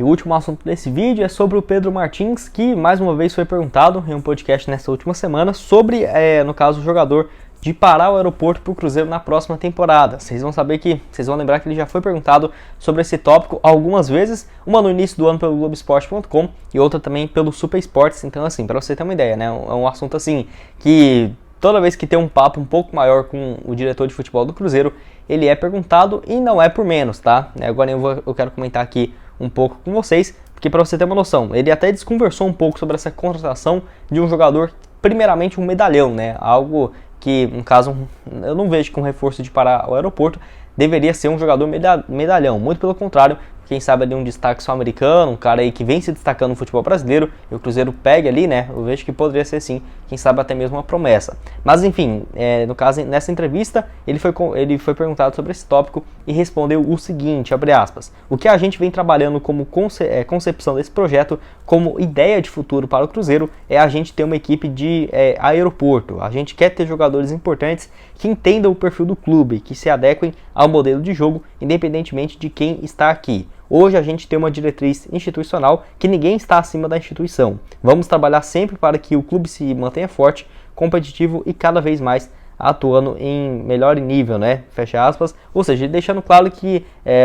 E o último assunto desse vídeo é sobre o Pedro Martins, que mais uma vez foi perguntado em um podcast nessa última semana sobre, no caso, o jogador de parar o aeroporto para o Cruzeiro na próxima temporada. Vocês vão lembrar que ele já foi perguntado sobre esse tópico algumas vezes, uma no início do ano pelo Globoesporte.com e outra também pelo Super Esportes. Então, assim, para você ter uma ideia, né, é um assunto assim que toda vez que tem um papo um pouco maior com o diretor de futebol do Cruzeiro, ele é perguntado e não é por menos, tá? Agora eu quero comentar aqui um pouco com vocês, porque para você ter uma noção, ele até desconversou um pouco sobre essa contratação de um jogador, primeiramente um medalhão, né? Algo que, no caso, eu não vejo que um reforço de parar o aeroporto deveria ser um jogador medalhão, muito pelo contrário, quem sabe ali um destaque sul-americano, um cara aí que vem se destacando no futebol brasileiro, e o Cruzeiro pega ali, né, eu vejo que poderia ser sim, quem sabe até mesmo uma promessa. Mas enfim, no caso, nessa entrevista, ele foi perguntado sobre esse tópico e respondeu o seguinte, abre aspas, o que a gente vem trabalhando como concepção desse projeto, como ideia de futuro para o Cruzeiro, é a gente ter uma equipe de aeroporto, a gente quer ter jogadores importantes que entendam o perfil do clube, que se adequem ao modelo de jogo, independentemente de quem está aqui. Hoje a gente tem uma diretriz institucional que ninguém está acima da instituição. Vamos trabalhar sempre para que o clube se mantenha forte, competitivo e cada vez mais atuando em melhor nível, né? Fecha aspas. Ou seja, deixando claro que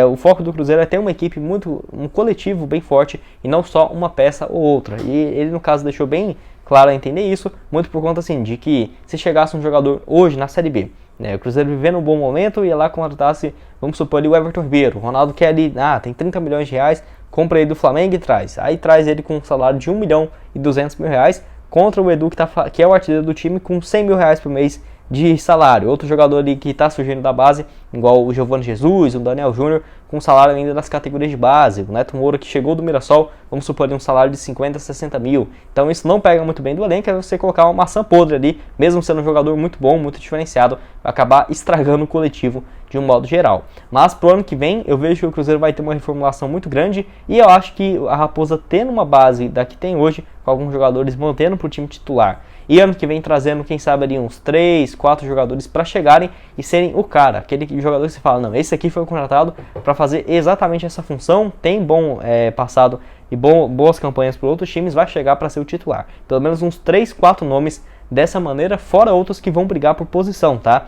o foco do Cruzeiro é ter uma equipe um coletivo bem forte e não só uma peça ou outra. E ele, no caso, deixou bem claro a entender isso, muito por conta assim, de que se chegasse um jogador hoje na Série B, o Cruzeiro vivendo um bom momento, ia lá contratasse, vamos supor ali o Everton Ribeiro, o Ronaldo quer ali, tem 30 milhões de reais, compra ele do Flamengo e traz. Aí traz ele com um salário de 1 milhão e 200 mil reais, contra o Edu que é o artilheiro do time com 100 mil reais por mês de salário. Outro jogador ali que está surgindo da base, igual o Giovani Jesus, o Daniel Júnior, com salário ainda das categorias de base. O Neto Moura que chegou do Mirassol, vamos supor ali um salário de 50, 60 mil. Então isso não pega muito bem do elenco, é você colocar uma maçã podre ali, mesmo sendo um jogador muito bom, muito diferenciado, vai acabar estragando o coletivo de um modo geral. Mas pro ano que vem, eu vejo que o Cruzeiro vai ter uma reformulação muito grande e eu acho que a Raposa tendo uma base da que tem hoje, com alguns jogadores mantendo pro time titular, e ano que vem trazendo, quem sabe ali uns 3, 4 jogadores para chegarem e serem o cara, aquele jogador que você fala, não, esse aqui foi contratado para fazer exatamente essa função, tem bom passado e boas campanhas para outros times, vai chegar para ser o titular. Pelo menos uns 3, 4 nomes dessa maneira, fora outros que vão brigar por posição, tá?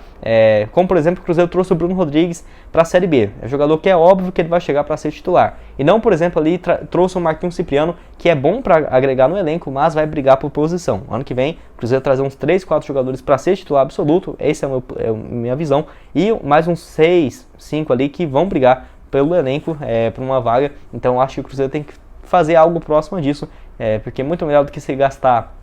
Como por exemplo, o Cruzeiro trouxe o Bruno Rodrigues para a Série B. É um jogador que é óbvio que ele vai chegar para ser titular. E não, por exemplo, ali trouxe o Marquinhos Cipriano, que é bom para agregar no elenco, mas vai brigar por posição. Ano que vem, o Cruzeiro trazer uns 3, 4 jogadores para ser titular absoluto, essa é a minha visão. E mais uns 6, 5 ali que vão brigar pelo elenco para uma vaga. Então eu acho que o Cruzeiro tem que fazer algo próximo disso, porque é muito melhor do que se gastar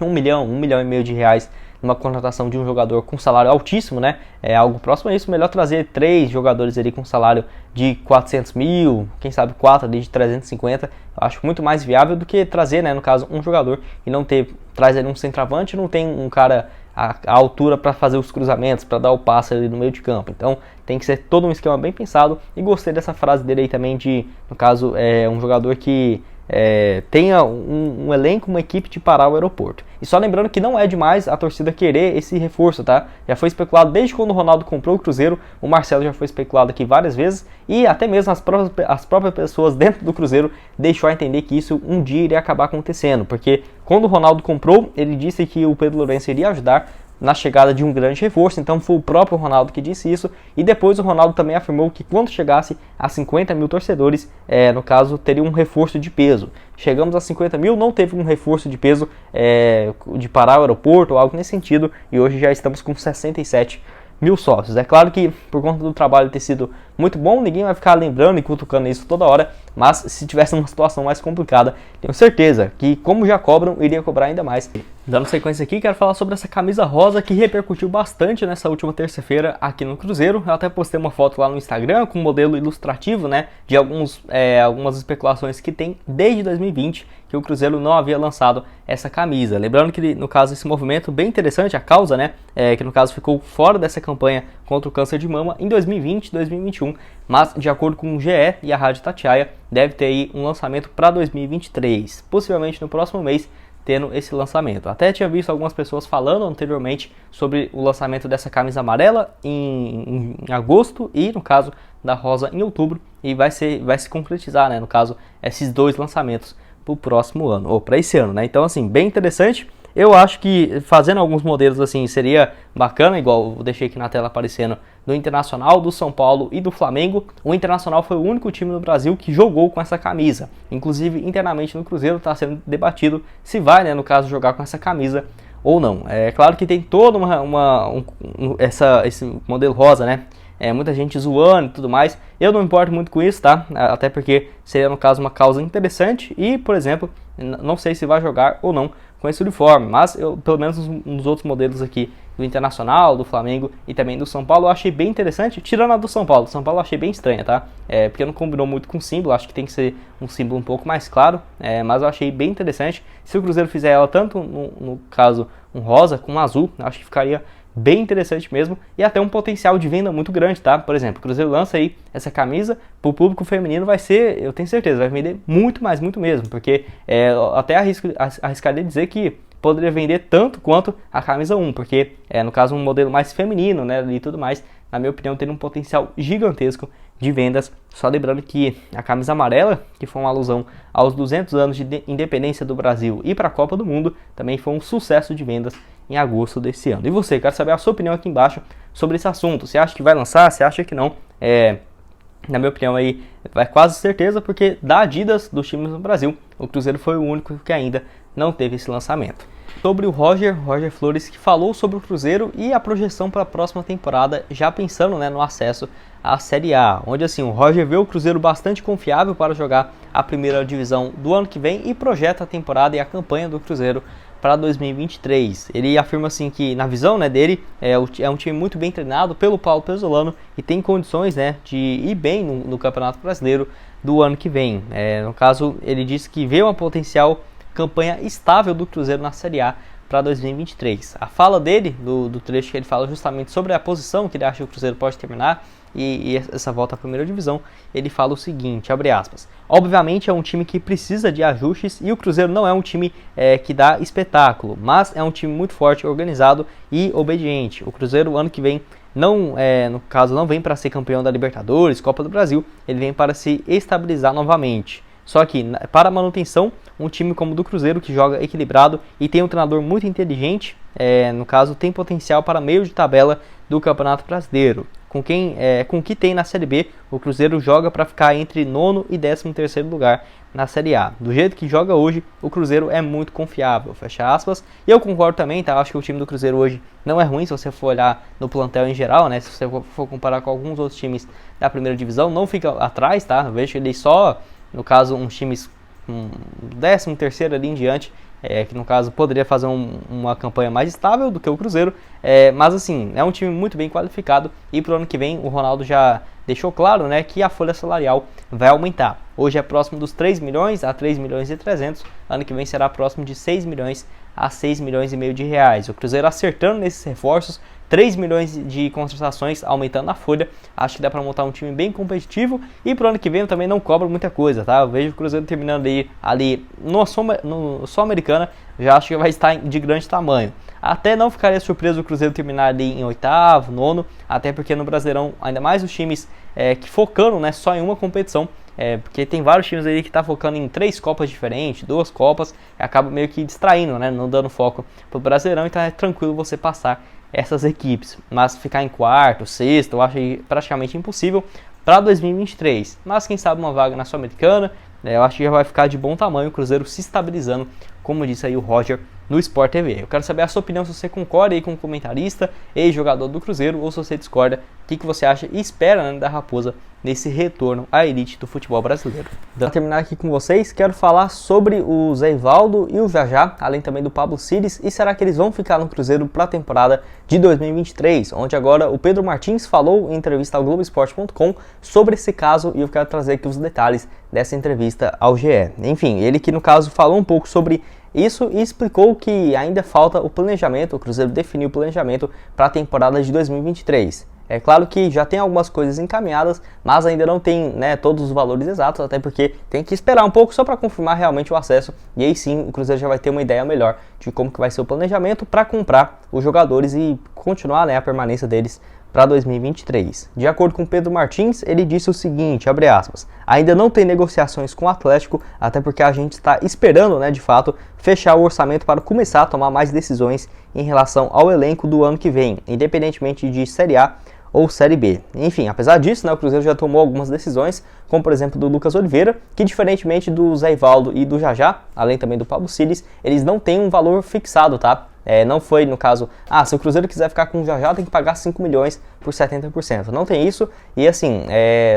1 milhão e meio de reais numa contratação de um jogador com salário altíssimo, né? É algo próximo a isso, melhor trazer 3 jogadores ali com salário de 400 mil, quem sabe 4 ali de 350, eu acho muito mais viável do que trazer, né, no caso, um jogador e não traz ali um centroavante, não tem um cara à altura para fazer os cruzamentos, para dar o passe ali no meio de campo. Então tem que ser todo um esquema bem pensado e gostei dessa frase dele aí também de, no caso, um jogador que tenha um elenco, uma equipe de parar o aeroporto. E só lembrando que não é demais a torcida querer esse reforço, tá? Já foi especulado desde quando o Ronaldo comprou o Cruzeiro, o Marcelo já foi especulado aqui várias vezes, e até mesmo as próprias pessoas dentro do Cruzeiro deixou a entender que isso um dia iria acabar acontecendo, porque quando o Ronaldo comprou, ele disse que o Pedro Lourenço iria ajudar na chegada de um grande reforço, então foi o próprio Ronaldo que disse isso, e depois o Ronaldo também afirmou que quando chegasse a 50 mil torcedores, no caso, teria um reforço de peso. Chegamos a 50 mil, não teve um reforço de peso de parar o aeroporto ou algo nesse sentido, e hoje já estamos com 67 mil sócios. É claro que por conta do trabalho ter sido muito bom, ninguém vai ficar lembrando e cutucando isso toda hora, mas se tivesse uma situação mais complicada, tenho certeza que, como já cobram, iria cobrar ainda mais. Dando sequência aqui, quero falar sobre essa camisa rosa que repercutiu bastante nessa última terça-feira aqui no Cruzeiro. Eu até postei uma foto lá no Instagram com um modelo ilustrativo, né, de algumas especulações que tem desde 2020 que o Cruzeiro não havia lançado essa camisa. Lembrando que, no caso, esse movimento bem interessante, a causa, né, que no caso ficou fora dessa campanha contra o câncer de mama em 2020 e 2021, mas de acordo com o GE e a Rádio Tatiaia, deve ter aí um lançamento para 2023. Possivelmente no próximo mês tendo esse lançamento. Até tinha visto algumas pessoas falando anteriormente sobre o lançamento dessa camisa amarela em agosto e, no caso, da rosa em outubro, e vai se concretizar, né, no caso, esses dois lançamentos para o próximo ano, ou para esse ano, né? Então, assim, bem interessante. Eu acho que fazendo alguns modelos assim seria bacana, igual eu deixei aqui na tela aparecendo, do Internacional, do São Paulo e do Flamengo. O Internacional foi o único time no Brasil que jogou com essa camisa. Inclusive, internamente no Cruzeiro está sendo debatido se vai, né, no caso, jogar com essa camisa ou não. É claro que tem todo esse modelo rosa, né? Muita gente zoando e tudo mais. Eu não me importo muito com isso, tá? Até porque seria, no caso, uma causa interessante e, por exemplo, não sei se vai jogar ou não com esse uniforme, mas eu, pelo menos nos outros modelos aqui do Internacional, do Flamengo e também do São Paulo, eu achei bem interessante, tirando a do São Paulo. São Paulo eu achei bem estranha, tá? Porque não combinou muito com o símbolo, acho que tem que ser um símbolo um pouco mais claro, mas eu achei bem interessante. Se o Cruzeiro fizer ela tanto, no caso, um rosa com um azul, acho que ficaria bem interessante mesmo e até um potencial de venda muito grande, tá? Por exemplo, o Cruzeiro lança aí essa camisa, pro público feminino vai ser, eu tenho certeza, vai vender muito mais, muito mesmo, porque até arriscaria dizer que poderia vender tanto quanto a camisa 1, porque no caso um modelo mais feminino, né, e tudo mais, na minha opinião, tem um potencial gigantesco de vendas. Só lembrando que a camisa amarela, que foi uma alusão aos 200 anos de independência do Brasil e para a Copa do Mundo, também foi um sucesso de vendas em agosto desse ano. E você, quero saber a sua opinião aqui embaixo sobre esse assunto. Você acha que vai lançar? Você acha que não? Na minha opinião aí, vai quase certeza, porque da Adidas dos times no Brasil, o Cruzeiro foi o único que ainda não teve esse lançamento. Sobre o Roger Flores, que falou sobre o Cruzeiro e a projeção para a próxima temporada, já pensando, né, no acesso à Série A, onde assim o Roger vê o Cruzeiro bastante confiável para jogar a primeira divisão do ano que vem e projeta a temporada e a campanha do Cruzeiro para 2023. Ele afirma assim que, na visão, né, dele, é um time muito bem treinado pelo Paulo Pezzolano e tem condições, né, de ir bem no Campeonato Brasileiro do ano que vem. No caso, ele disse que vê uma potencial campanha estável do Cruzeiro na Série A para 2023. A fala dele, do trecho que ele fala justamente sobre a posição que ele acha que o Cruzeiro pode terminar e essa volta à primeira divisão, ele fala o seguinte, abre aspas: obviamente é um time que precisa de ajustes e o Cruzeiro não é um time que dá espetáculo, mas é um time muito forte, organizado e obediente. O Cruzeiro, ano que vem, no caso, não vem para ser campeão da Libertadores, Copa do Brasil, ele vem para se estabilizar novamente. Só que, para a manutenção, um time como o do Cruzeiro, que joga equilibrado e tem um treinador muito inteligente, no caso, tem potencial para meio de tabela do Campeonato Brasileiro. Com o que tem na Série B, o Cruzeiro joga para ficar entre 9º e 13º lugar na Série A. Do jeito que joga hoje, o Cruzeiro é muito confiável, fecha aspas. E eu concordo também, tá? Acho que o time do Cruzeiro hoje não é ruim, se você for olhar no plantel em geral, né? Se você for comparar com alguns outros times da primeira divisão, não fica atrás, tá? Eu vejo ele só, no caso, uns times com 13º ali em diante, que no caso poderia fazer uma campanha mais estável do que o Cruzeiro, mas assim, é um time muito bem qualificado e pro ano que vem o Ronaldo já deixou claro, né, que a folha salarial vai aumentar. Hoje é próximo dos 3 milhões a 3 milhões e 300, ano que vem será próximo de 6 milhões a 6 milhões e meio de reais. O Cruzeiro acertando nesses reforços, 3 milhões de contratações, aumentando a folha, acho que dá para montar um time bem competitivo e pro ano que vem eu também não cobro muita coisa, tá? Eu vejo o Cruzeiro terminando ali no Sul-Americana, já acho que vai estar de grande tamanho. Até não ficaria surpreso o Cruzeiro terminar ali em 8º, 9º, até porque no Brasileirão, ainda mais os times que focando, né, só em uma competição, porque tem vários times aí que tá focando em 3 Copas diferentes, 2 Copas, e acaba meio que distraindo, né, não dando foco pro Brasileirão, então é tranquilo você passar essas equipes, mas ficar em 4º, 6º, eu acho praticamente impossível para 2023, mas quem sabe uma vaga na Sul-Americana, eu acho que já vai ficar de bom tamanho o Cruzeiro se estabilizando, como disse aí o Roger no Sport TV. Eu quero saber a sua opinião, se você concorda aí com o comentarista, ex-jogador do Cruzeiro, ou se você discorda, o que você acha e espera, né, da Raposa nesse retorno à elite do futebol brasileiro. Para terminar aqui com vocês, quero falar sobre o Zé Ivaldo e o Jajá, além também do Pablo Cires, e será que eles vão ficar no Cruzeiro para a temporada de 2023, onde agora o Pedro Martins falou em entrevista ao Globoesporte.com sobre esse caso, e eu quero trazer aqui os detalhes dessa entrevista ao GE. Enfim, ele que no caso falou um pouco sobre isso e explicou que ainda falta o planejamento, o Cruzeiro definiu o planejamento para a temporada de 2023. É claro que já tem algumas coisas encaminhadas, mas ainda não tem, né, todos os valores exatos, até porque tem que esperar um pouco só para confirmar realmente o acesso, e aí sim o Cruzeiro já vai ter uma ideia melhor de como que vai ser o planejamento para comprar os jogadores e continuar, né, a permanência deles para 2023. De acordo com Pedro Martins, ele disse o seguinte, abre aspas, ainda não tem negociações com o Atlético, até porque a gente está esperando, né, de fato, fechar o orçamento para começar a tomar mais decisões em relação ao elenco do ano que vem, independentemente de Série A ou Série B. Enfim, apesar disso, né, o Cruzeiro já tomou algumas decisões, como por exemplo do Lucas Oliveira, que diferentemente do Zé Ivaldo e do Jajá, além também do Pablo Siles, eles não têm um valor fixado, tá? Não foi, no caso, se o Cruzeiro quiser ficar com o Jajá, tem que pagar 5 milhões por 70%. Não tem isso, e assim,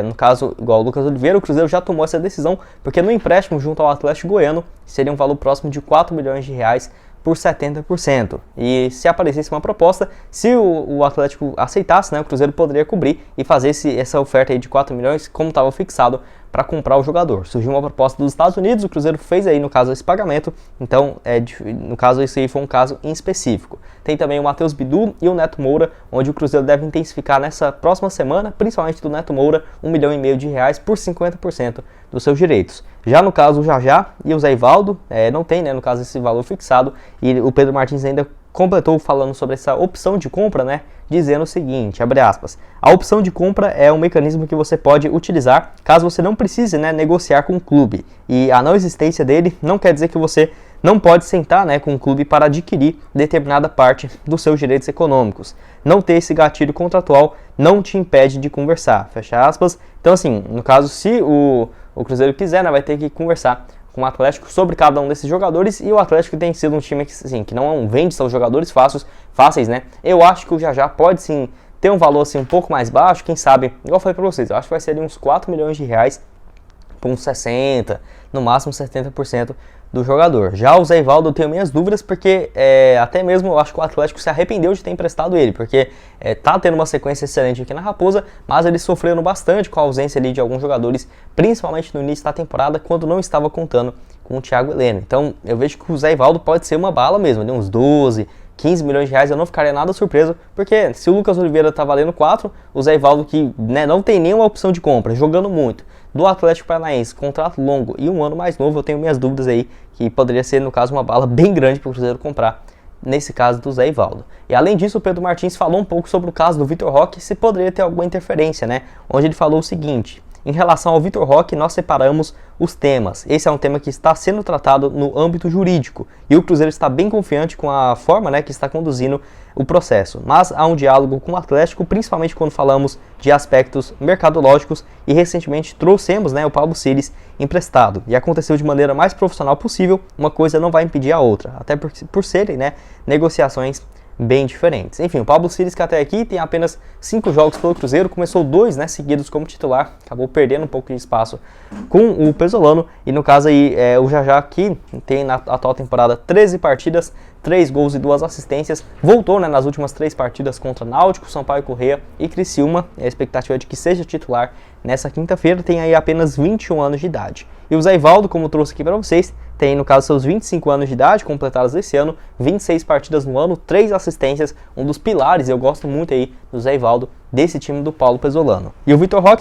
no caso, igual o Lucas Oliveira, o Cruzeiro já tomou essa decisão, porque no empréstimo junto ao Atlético Goiano, seria um valor próximo de 4 milhões de reais por 70%. E se aparecesse uma proposta, se o Atlético aceitasse, né, o Cruzeiro poderia cobrir e fazer essa oferta aí de 4 milhões, como estava fixado, para comprar o jogador. Surgiu uma proposta dos Estados Unidos, o Cruzeiro fez aí, no caso, esse pagamento, então, no caso, esse aí foi um caso em específico. Tem também o Matheus Bidu e o Neto Moura, onde o Cruzeiro deve intensificar nessa próxima semana, principalmente do Neto Moura, 1,5 milhão de reais por 50% dos seus direitos. Já no caso, o Jajá e o Zé Ivaldo, não tem, né, no caso, esse valor fixado, e o Pedro Martins ainda completou falando sobre essa opção de compra, né, dizendo o seguinte, abre aspas, a opção de compra é um mecanismo que você pode utilizar caso você não precise, né, negociar com o clube, e a não existência dele não quer dizer que você não pode sentar, né, com o clube para adquirir determinada parte dos seus direitos econômicos. Não ter esse gatilho contratual não te impede de conversar, fecha aspas. Então assim, no caso, se o Cruzeiro quiser, né, vai ter que conversar com o Atlético sobre cada um desses jogadores, e o Atlético tem sido um time que, assim, que não vende seus jogadores fáceis, né? Eu acho que o Jajá pode sim ter um valor assim, um pouco mais baixo, quem sabe, igual eu falei pra vocês, eu acho que vai ser ali uns 4 milhões de reais por uns 60%, no máximo 70% do jogador. Já o Zé Ivaldo eu tenho minhas dúvidas, porque até mesmo eu acho que o Atlético se arrependeu de ter emprestado ele, porque tá tendo uma sequência excelente aqui na Raposa, mas eles sofreram bastante com a ausência ali de alguns jogadores, principalmente no início da temporada, quando não estava contando com o Thiago Heleno. Então eu vejo que o Zé Ivaldo pode ser uma bala mesmo, ali uns 12, 15 milhões de reais, eu não ficaria nada surpreso, porque se o Lucas Oliveira tá valendo 4, o Zé Ivaldo, que, né, não tem nenhuma opção de compra, jogando muito, do Atlético Paranaense, contrato longo e um ano mais novo, eu tenho minhas dúvidas aí, que poderia ser, no caso, uma bala bem grande para o Cruzeiro comprar, nesse caso do Zé Ivaldo. E além disso, o Pedro Martins falou um pouco sobre o caso do Vitor Roque, se poderia ter alguma interferência, né, onde ele falou o seguinte: em relação ao Vitor Roque, nós separamos os temas. Esse é um tema que está sendo tratado no âmbito jurídico, e o Cruzeiro está bem confiante com a forma, né, que está conduzindo o processo. Mas há um diálogo com o Atlético, principalmente quando falamos de aspectos mercadológicos, e recentemente trouxemos, né, o Pablo Siles emprestado. E aconteceu de maneira mais profissional possível, uma coisa não vai impedir a outra, até por serem, né, negociações bem diferentes. Enfim, o Pablo Siles, que até aqui tem apenas 5 jogos pelo Cruzeiro, começou 2, né, seguidos como titular, acabou perdendo um pouco de espaço com o Pesolano, e no caso aí o Jajá, que tem na atual temporada 13 partidas, 3 gols e 2 assistências, voltou, né, nas últimas 3 partidas contra Náutico, Sampaio Corrêa e Criciúma, a expectativa é de que seja titular nessa quinta-feira, tem aí apenas 21 anos de idade. E o Zé Ivaldo, como trouxe aqui para vocês, tem no caso seus 25 anos de idade, completados esse ano, 26 partidas no ano, 3 assistências, um dos pilares, eu gosto muito aí do Zé Ivaldo, desse time do Paulo Pesolano. E o Vitor Roque